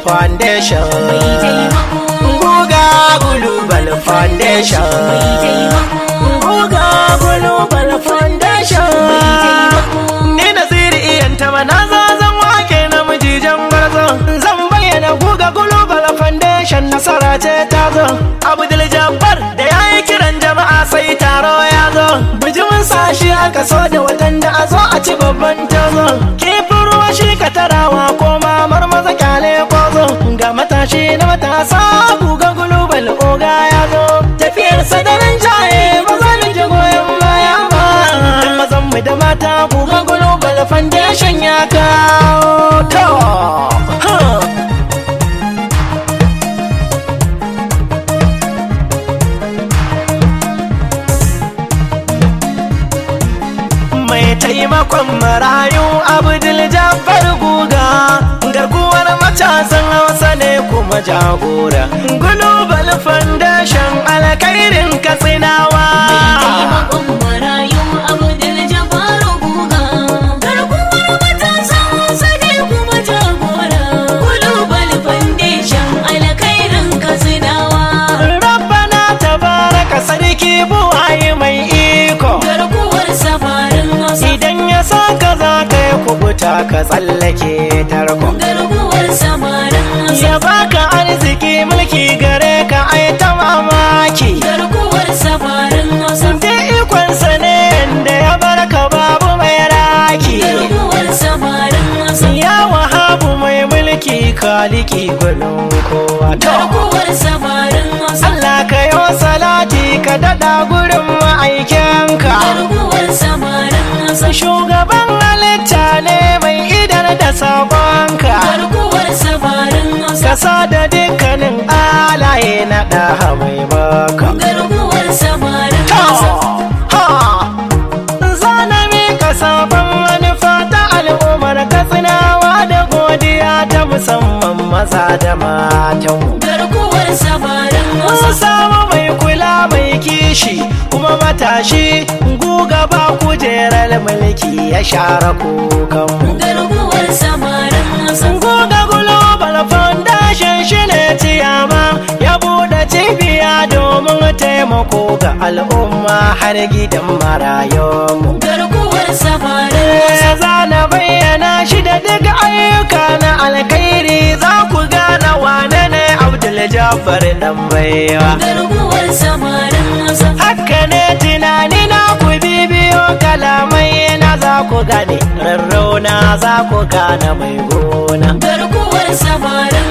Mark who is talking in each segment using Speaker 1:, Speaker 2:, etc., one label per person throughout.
Speaker 1: Foundation. Guga Global Foundation. Guga Global Foundation. Ni Nasiri iyanta mana zan wake namiji jan gwarzo. Zan bayyana Guga Global Foundation nasara ce ta zo. Abdul Jabbar da yayi kiran jama'a sai taro ya zo. Bijimin sashi aka so da watan da a zo a ci babban tazo. Kifin ruwa shi ka tarawa ko mamar maza kyale kwazo. Ga matashi na matasa Guga Global oga ya zo. Tafiyar sadarin jaye maza da ji goyon baya ba. Mazan mu da mata Guga Global Foundation ya kawo to. Taimakon marayu Abdul Jabbar Guga, garkuwar matasan Hausa ne kuma jagora. Global Foundation alkhairin Katsinawa.
Speaker 2: Taimakon marayu Abdul Jabbar Guga, garkuwar matasan Hausa ne kuma jagora. Global Foundation alkhairin Katsinawa.
Speaker 1: Rabbana tabaraka sarki buwaye mai iko.
Speaker 2: Garkuwar samarin
Speaker 1: idan ya saka za ka yi kubuta ka tsallake tarko.
Speaker 2: Garkuwar samarin
Speaker 1: ya baka arziki mulki gare ka ai ta mamaki.
Speaker 2: Garkuwar samarin
Speaker 1: da ikonsa ne da ya barka babu mai raki.
Speaker 2: Garkuwar samarin
Speaker 1: ya wahabu mai mulki kaliki gwanin kowa.
Speaker 2: Garkuwar samarin
Speaker 1: Allah ka yi salati ka daɗa gurin ma'aikinka.
Speaker 2: Garkuwar samarin
Speaker 1: shugaban halitta ne mai idar da sabonka.
Speaker 2: Garkuwar samarin
Speaker 1: kasa da dukkanin alaye na ɗaha mai baka.
Speaker 2: Garkuwar samarin
Speaker 1: zanami ka sabon manufa ta al'ummar Katsinawa da godiya ta musamman maza da matan.
Speaker 2: Garkuwar samarin
Speaker 1: mun samu mai kula mai kishi kuma matashi. Guga ba kujerar mulki ya share kukanmu.
Speaker 2: Garkuwar samarin
Speaker 1: Guga Global Foundation shine ciyama ya buɗe cibiya domin taimako ga al'umma har gidan marayunmu.
Speaker 2: Garkuwar samarin
Speaker 1: za na bayyana shi da duk ayyuka na alkhairi za ku gane wane ne Abdul Jabbar dan baiwa.
Speaker 2: Garkuwar samarin
Speaker 1: haka ne tunani na ku bibiyo kalamai na za ku gane rarrauna za ku gane mai gona.
Speaker 2: Garkuwar samarin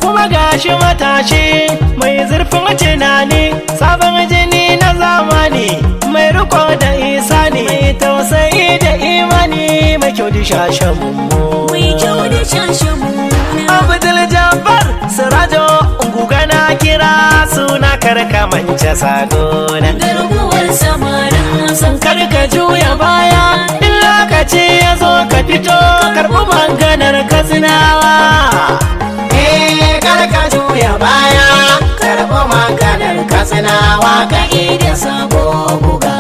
Speaker 1: kuma gashi matashi mai zurfin tunani sabon jini na zamani mai riko da isani mai tausayi da imani mai kyau da shashen mummu.
Speaker 2: mai kyau da shashen
Speaker 1: Abdul Jabbar Sirajo Guga na kira suna karka mance sagona.
Speaker 2: Garkuwar samarin
Speaker 1: karka juya baya in lokaci ya zo ka fito karɓi maganar Katsinawa. Karka juya baya karɓi maganar Katsinawa ka da sabo Guga.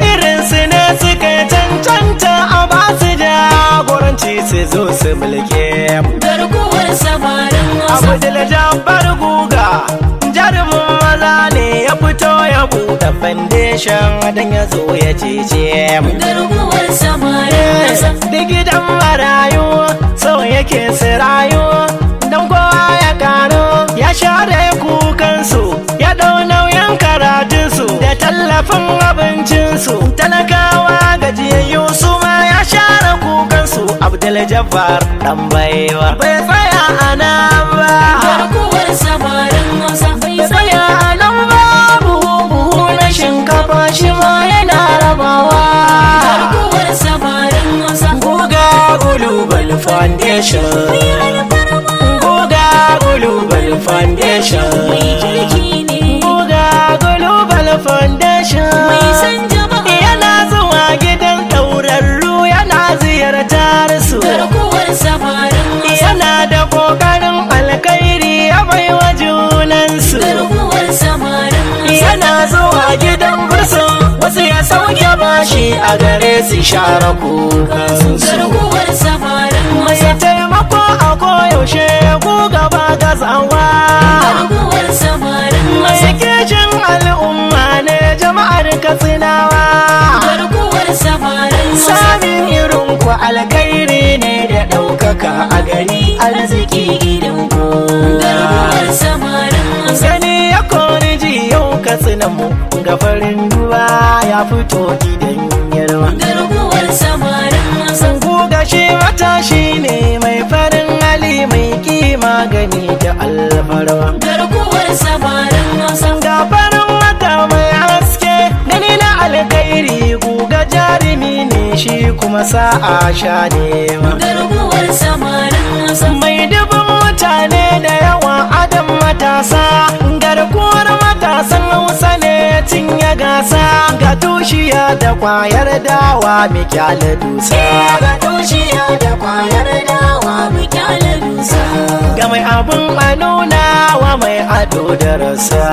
Speaker 1: Irinsu ne suka cancanta a basu jagoranci su zo su mulke mu.
Speaker 2: Garkuwar samarin
Speaker 1: Abdul Jabbar Guga jarumin maza ne ya fito ya buɗe foundation don ya zo ya cece mu.
Speaker 2: Garkuwar samarin
Speaker 1: da gidan marayu sau yake su rayu don kowa ya karo ya share kukansu ya ɗau nauyin karatunsu da tallafin abincinsu. Talakawa gajiyayyu su ma ya share kukansu. Abdul Jabbar dan baiwa bai tsaya a nan ba.
Speaker 2: Garkuwar samarin
Speaker 1: bai tsaya a nan ba. Buhu na shinkafa shi ma yana rabawa.
Speaker 2: Garkuwar samarin
Speaker 1: Guga Global Foundation. Guga Global Foundation.
Speaker 2: mai kirki ne
Speaker 1: Guga Global Foundation.
Speaker 2: mai san jama'a.
Speaker 1: Yana zuwa gidan ɗaurarru yana ziyartar su.
Speaker 2: Garkuwar samarin
Speaker 1: Yana da ƙoƙarin alkhairi ya baiwa junansu.
Speaker 2: Garkuwar samarin
Speaker 1: Yana zuwa gidan bursun wasu ya sauke bashi a gare su share kukansu.
Speaker 2: Garkuwar samarin
Speaker 1: Mai
Speaker 2: maza.
Speaker 1: taimako a koyaushe ku gaba gazawa.
Speaker 2: Garkuwar samarin
Speaker 1: Mai
Speaker 2: maza.
Speaker 1: kishin al'umma ne jama'ar Katsinawa.
Speaker 2: Garkuwar samarin maza.
Speaker 1: Samin irin ku alkhairi ne da ɗaukaka a gari arziki gidan ku.
Speaker 2: Garkuwar samarin maza.
Speaker 1: Gani ya kori ji yau Katsina mu ga farin duwa ya fito gidan yarwa.
Speaker 2: Garkuwar samarin maza.
Speaker 1: Ku gashi matashi ne mai farin hali mai kima gani da alfarwa.
Speaker 2: Garkuwar samarin maza.
Speaker 1: Ga farin wata mai haske gani na alkhairi guga jarumi ne shi kuma sa'a sha nema.
Speaker 2: Garkuwar samarin maza.
Speaker 1: Mai dubin mutane da yawa adam matasa garkuwar matasan Hausa ne cinye gasa ga tushiya da kwayar dawa mai kyale dusa.
Speaker 2: Ga tushiya da kwayar dawa mu kyale dusa.
Speaker 1: Ga mai abun a nuna wa mai ado da rasa.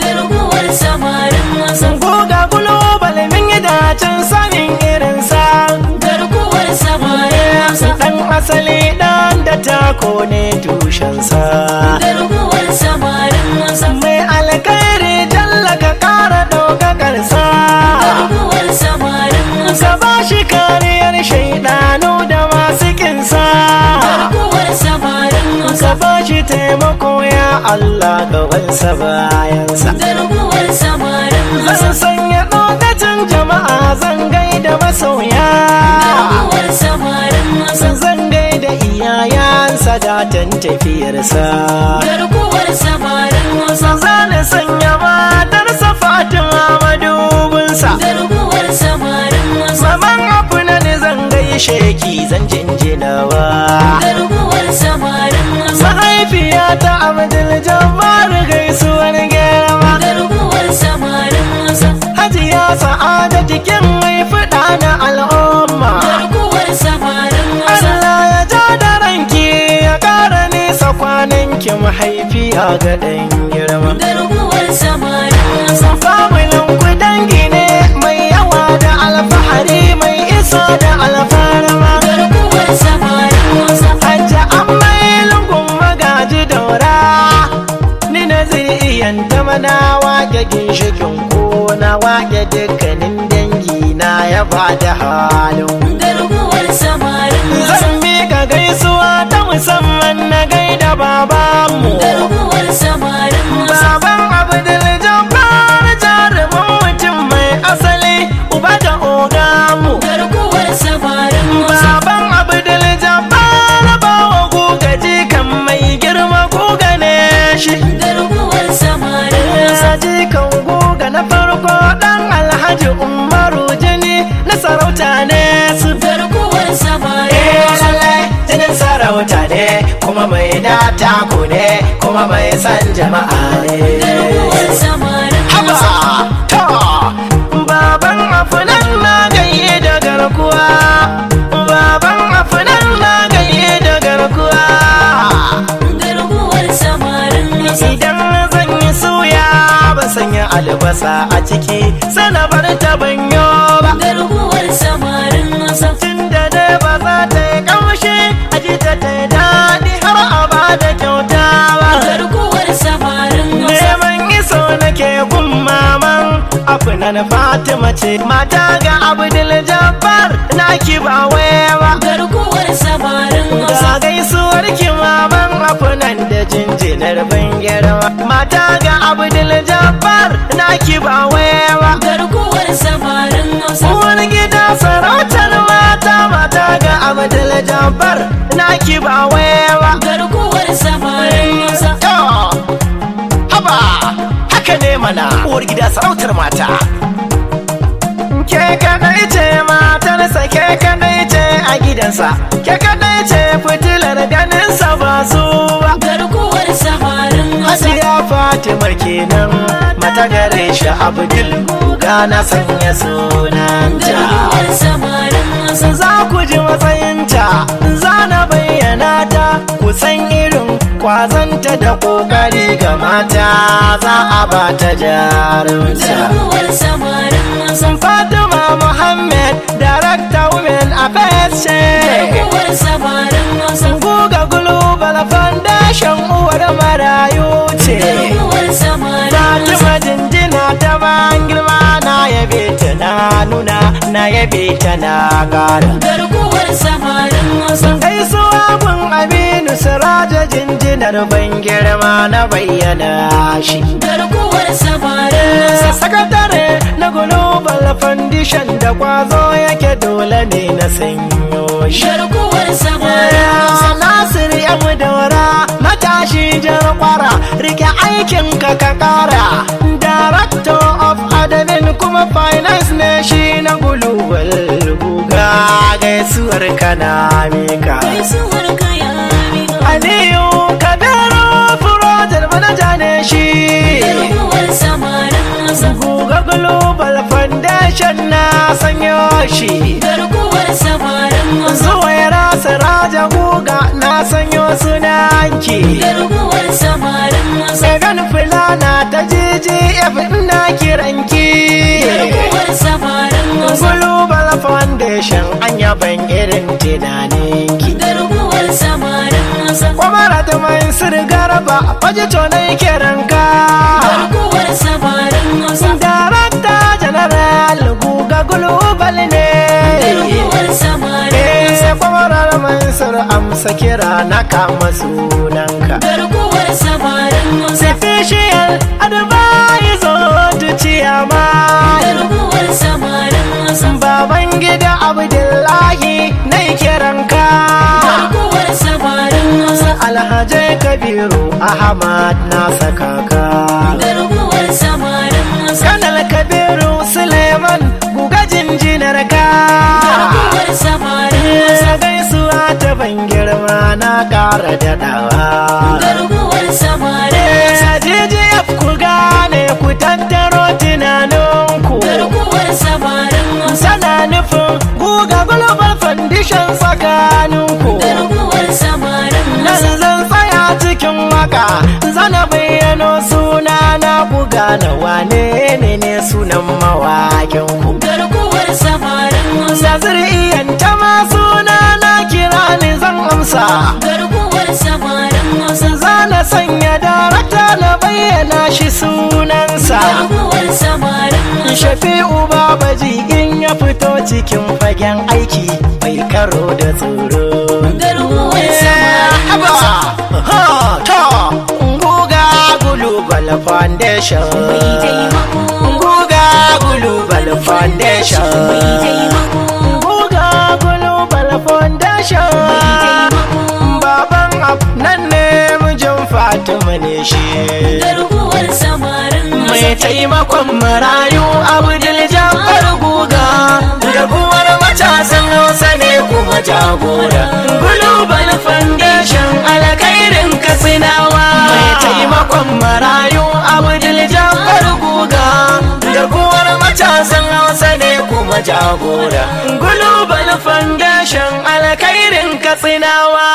Speaker 2: Garkuwar samarin maza.
Speaker 1: Goga global min yi dacin sanin irinsa.
Speaker 2: Garkuwar samarin maza.
Speaker 1: Dan asali dan da tako ne tushensa.
Speaker 2: Garkuwar samarin maza.
Speaker 1: Mai alkhairi tallaka kara ɗaukakarsa.
Speaker 2: Garkuwar samarin maza.
Speaker 1: Ka ba shi kariyar shaidanu da masu kinsa.
Speaker 2: Garkuwar samarin maza.
Speaker 1: Ka ba shi taimako ya Allah gabansa bayansa.
Speaker 2: Garkuwar samarin maza.
Speaker 1: Zan sanya lokacin jama'a zan gaida masoya.
Speaker 2: Garkuwar samarin maza.
Speaker 1: Zan gaida iyayensa datan tafiyarsa.
Speaker 2: Garkuwar samarin maza.
Speaker 1: Zan sanya matarsa Fatima madubinsa.
Speaker 2: Garkuwar samarin maza.
Speaker 1: Maman abu na ne zan gaishe ki zan jinjinawa.
Speaker 2: Garkuwar samarin maza.
Speaker 1: Mahaifiyata Abdul Jabbar gaisuwar girma.
Speaker 2: Garkuwar samarin maza.
Speaker 1: Hajiya Sa'adatu kin haifi ɗa na al'umma.
Speaker 2: Garkuwar samarin maza.
Speaker 1: Allah ya ja da ranki ya ƙara nisa kwananki mahaifiya ga ɗan girma.
Speaker 2: Garkuwar samarin maza.
Speaker 1: Familin ku dangi ne mai yawa da alfahari mai isa da alfarma.
Speaker 2: Garkuwar samarin maza.
Speaker 1: Hajja an mai lungun magaji daura. Ni na ziriyan ta mana wake ginshikin ko na wake dukkanin dangi na ya bada halin.
Speaker 2: Garkuwar samarin maza.
Speaker 1: Zan miƙa gaisuwa ta musamman na gaida babanmu.
Speaker 2: Garkuwar samarin maza.
Speaker 1: Baban Abdul Jabbar jarumin mutum mai asali uba da ogamu.
Speaker 2: Garkuwar samarin maza.
Speaker 1: Baban Abdul Jabbar bawa guga jikan mai girma guga ne shi.
Speaker 2: Garkuwar samarin maza.
Speaker 1: Jikan guga na farko dan Alhaji Umaru jini na sarauta ne su.
Speaker 2: Garkuwar samarin maza.
Speaker 1: Lallai jinin sarauta ne kuma mai data ku ne kuma mai san jama'a
Speaker 2: Garkuwar
Speaker 1: ne.
Speaker 2: samarin
Speaker 1: Haba
Speaker 2: maza.
Speaker 1: ta baban afunan na gaye da garkuwa. Baban afunan na gaye da garkuwa.
Speaker 2: Garkuwar samarin maza.
Speaker 1: Idan zan yi suya ba sanya albasa a ciki sana bar ta banyo ba.
Speaker 2: Garkuwar samarin maza.
Speaker 1: Tunda dai ba za ta yi kamshi a ji ta yi daɗi har a ba da kyauta ba.
Speaker 2: Garkuwar samarin maza.
Speaker 1: Neman iso nake gun maman afinan Fatima ce mata ga Abdul Jabbar na ki ba ba.
Speaker 2: Garkuwar samarin maza.
Speaker 1: Ga gaisuwar ki maman afinan da jinjinar ban girma mata ga Abdul Jabbar na ki ba ba.
Speaker 2: Garkuwar samarin maza.
Speaker 1: Uwar gida sarautar mata ga Abdul Jabbar na ki ba ba.
Speaker 2: Garkuwar samarin maza.
Speaker 1: Haba haka ne mana uwar gida sarautar mata. Ke kadai ce matarsa ke kadai ce a gidansa ke kadai ce fitilar ganinsa ba su ba.
Speaker 2: Garkuwar samarin maza.
Speaker 1: Hajiya Fatima kenan mata gare shi Abdul ga na sanya sunanta.
Speaker 2: Garkuwar samarin maza.
Speaker 1: Za ku ji matsayinta za na bayyana ta ku san irin kwazanta da kokari ga mata za a ba ta jarumta.
Speaker 2: Garkuwar samarin maza.
Speaker 1: Fatima ce
Speaker 2: garkuwar samarin Hausa.
Speaker 1: Guga Global Foundation uwar marayu ce
Speaker 2: Garkuwar samarin
Speaker 1: Fatima jinjina ta ban girma na yabe ta na nuna na yabe ta na kara
Speaker 2: garkuwar samarin Hausa.
Speaker 1: gaisuwa gun Aminu Siraja jinjinar ban girma na bayyana shi
Speaker 2: Garkuwar samarin Hausa.
Speaker 1: sakatare na Global Foundation da kwazo yake dole ne na sanyo shi
Speaker 2: Garkuwar samarin Hausa.
Speaker 1: Nasir yamu daura matashi jar kwara rike aikin ka kara Director of Admin kuma Finance ne shi na Global Buga gaisuwar kana mika
Speaker 2: Gaisuwar ka ya miƙa.
Speaker 1: Aliyu Kabiru Project Manager ne shi
Speaker 2: Garkuwar samarin Hausa.
Speaker 1: Guga Global Foundation na sanyo shi
Speaker 2: Garkuwar samarin Hausa.
Speaker 1: Zuwaira Siraja Guga na sanyo sunanki
Speaker 2: Garkuwar samarin Hausa.
Speaker 1: Egan Fulana ta GGF ina kiranki
Speaker 2: Garkuwar samarin Hausa.
Speaker 1: Global Foundation an yaban irin tunaninki
Speaker 2: Garkuwar samarin Hausa.
Speaker 1: Kwamarat Mansur Garba Fajito na kiranka
Speaker 2: Garkuwar samarin Hausa.
Speaker 1: Darakta General Guga Global ne
Speaker 2: Garkuwar samarin Hausa.
Speaker 1: Kwamarar Mansur amsa kira na kama sunanka
Speaker 2: Garkuwar samarin Hausa.
Speaker 1: Official advisor to chairman
Speaker 2: Garkuwar samarin Hausa.
Speaker 1: Baban gida Abdullahi na kiranka
Speaker 2: Garkuwar samarin Hausa.
Speaker 1: Alhaji Kabiru Ahmad na sakaka
Speaker 2: Garkuwar samarin Hausa.
Speaker 1: Kanal Kabiru Suleiman guga jinjinar ka
Speaker 2: Garkuwar samarin Hausa.
Speaker 1: gaisuwa ta ban girma na ƙara daɗawa
Speaker 2: Garkuwar samarin Hausa.
Speaker 1: JJF ku gane ku tattaro tunaninku
Speaker 2: Garkuwar samarin Hausa.
Speaker 1: sana nufin Guga Global Foundation tsakaninku
Speaker 2: Garkuwar samarin
Speaker 1: nan
Speaker 2: Hausa.
Speaker 1: zan tsaya cikin waka zana bayyano suna na buga na wane ne sunan mawakinku
Speaker 2: Garkuwar samarin Hausa.
Speaker 1: da zuriyan ta ma suna na kira ni zan amsa
Speaker 2: Garkuwar samarin Hausa.
Speaker 1: zana sanya darakta na bayyana shi sunansa
Speaker 2: Garkuwar samarin Hausa.
Speaker 1: Shafi'u Babaji in ya fito cikin fagen aiki bai karo da tsoro
Speaker 2: Garkuwar samarin Hausa.
Speaker 1: Guga Global Foundation
Speaker 2: Mai taimako.
Speaker 1: Guga Global Foundation
Speaker 2: Mai taimako.
Speaker 1: Guga Global Foundation Baban nan ne mijin Fatima ne shi
Speaker 2: Garkuwar samarin Hausa.
Speaker 1: mai taimakon marayu Abdul Jabbar Guga garkuwar matasan Hausa ne kuma jagora Global Foundation alkhairin Katsinawa mai taimakon marayu Abdul Jabbar Guga garkuwar matasan Hausa ne kuma jagora Global Foundation alkhairin Katsinawa